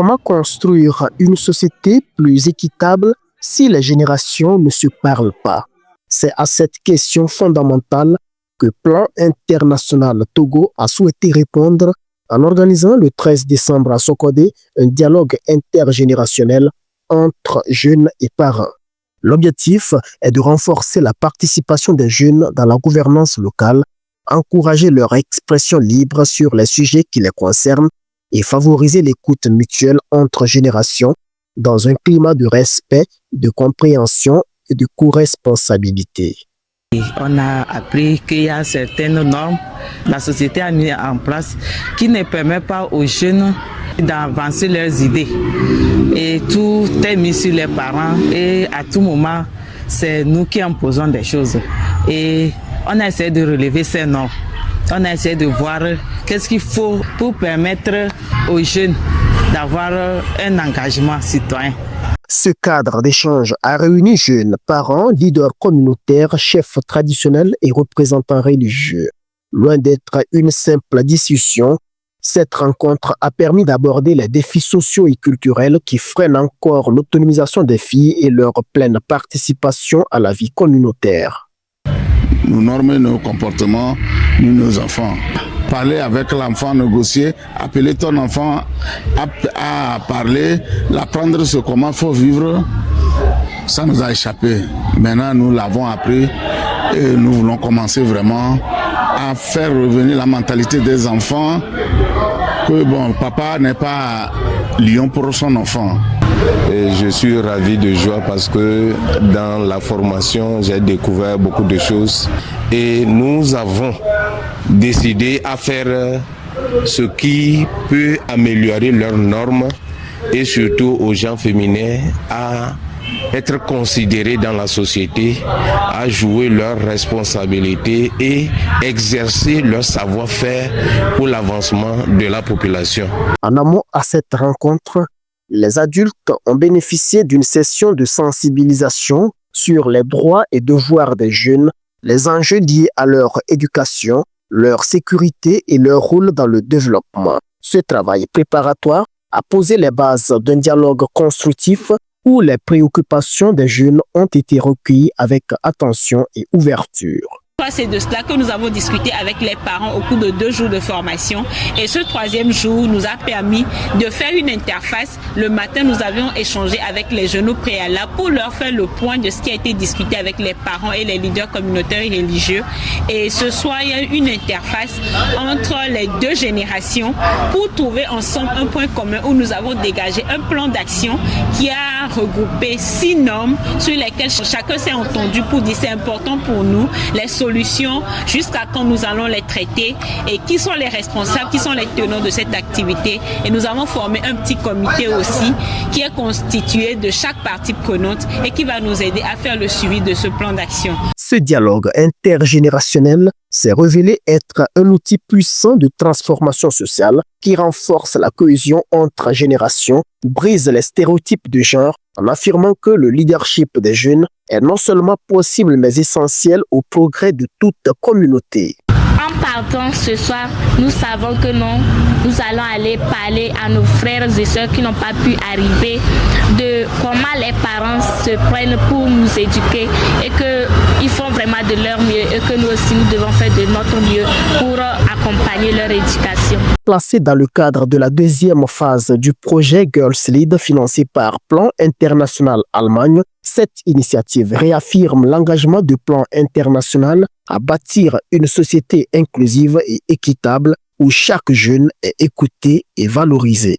Comment construire une société plus équitable si les générations ne se parlent pas? C'est à cette question fondamentale que Plan International Togo a souhaité répondre en organisant le 13 décembre à Sokodé un dialogue intergénérationnel entre jeunes et parents. L'objectif est de renforcer la participation des jeunes dans la gouvernance locale, encourager leur expression libre sur les sujets qui les concernent et favoriser l'écoute mutuelle entre générations dans un climat de respect, de compréhension et de co-responsabilité. On a appris qu'il y a certaines normes que la société a mis en place qui ne permettent pas aux jeunes d'avancer leurs idées. Et tout est mis sur les parents et à tout moment, c'est nous qui imposons des choses. Et on essaie de relever ces normes. On essaie de voir qu'est-ce qu'il faut pour permettre aux jeunes d'avoir un engagement citoyen. Ce cadre d'échange a réuni jeunes, parents, leaders communautaires, chefs traditionnels et représentants religieux. Loin d'être une simple discussion, cette rencontre a permis d'aborder les défis sociaux et culturels qui freinent encore l'autonomisation des filles et leur pleine participation à la vie communautaire. Nous normons nos comportements, nous, nos enfants. Parler avec l'enfant, négocier, appeler ton enfant à parler, l'apprendre sur comment il faut vivre, ça nous a échappé. Maintenant, nous l'avons appris et nous voulons commencer vraiment à faire revenir la mentalité des enfants que bon, papa n'est pas lion pour son enfant. Et je suis ravi de joie parce que dans la formation, j'ai découvert beaucoup de choses et nous avons décidé à faire ce qui peut améliorer leurs normes et surtout aux gens féminins à être considérés dans la société, à jouer leurs responsabilités et exercer leur savoir-faire pour l'avancement de la population. En amont à cette rencontre, les adultes ont bénéficié d'une session de sensibilisation sur les droits et devoirs des jeunes, les enjeux liés à leur éducation, leur sécurité et leur rôle dans le développement. Ce travail préparatoire a posé les bases d'un dialogue constructif où les préoccupations des jeunes ont été recueillies avec attention et ouverture. C'est de cela que nous avons discuté avec les parents au cours de 2 jours de formation. Et ce 3e jour nous a permis de faire une interface. Le matin, nous avions échangé avec les jeunes au préalable pour leur faire le point de ce qui a été discuté avec les parents et les leaders communautaires et religieux. Et ce soir, il y a une interface entre les 2 générations pour trouver ensemble un point commun où nous avons dégagé un plan d'action qui a regroupé 6 normes sur lesquelles chacun s'est entendu pour dire c'est important pour nous, les solutions jusqu'à quand nous allons les traiter et qui sont les responsables, qui sont les tenants de cette activité. Et nous avons formé un petit comité aussi qui est constitué de chaque partie prenante et qui va nous aider à faire le suivi de ce plan d'action. Ce dialogue intergénérationnel s'est révélé être un outil puissant de transformation sociale qui renforce la cohésion entre générations, brise les stéréotypes de genre en affirmant que le leadership des jeunes est non seulement possible mais essentiel au progrès de toute communauté. En partant ce soir, nous savons que non, nous allons aller parler à nos frères et sœurs qui n'ont pas pu arriver de comment les parents se prennent pour nous éduquer et qu'ils font vraiment de leur mieux et que nous aussi nous devons faire de notre mieux pour accompagner leur éducation. Placé dans le cadre de la 2e phase du projet Girls Lead financé par Plan International Allemagne, cette initiative réaffirme l'engagement du Plan International à bâtir une société inclusive et équitable où chaque jeune est écouté et valorisé.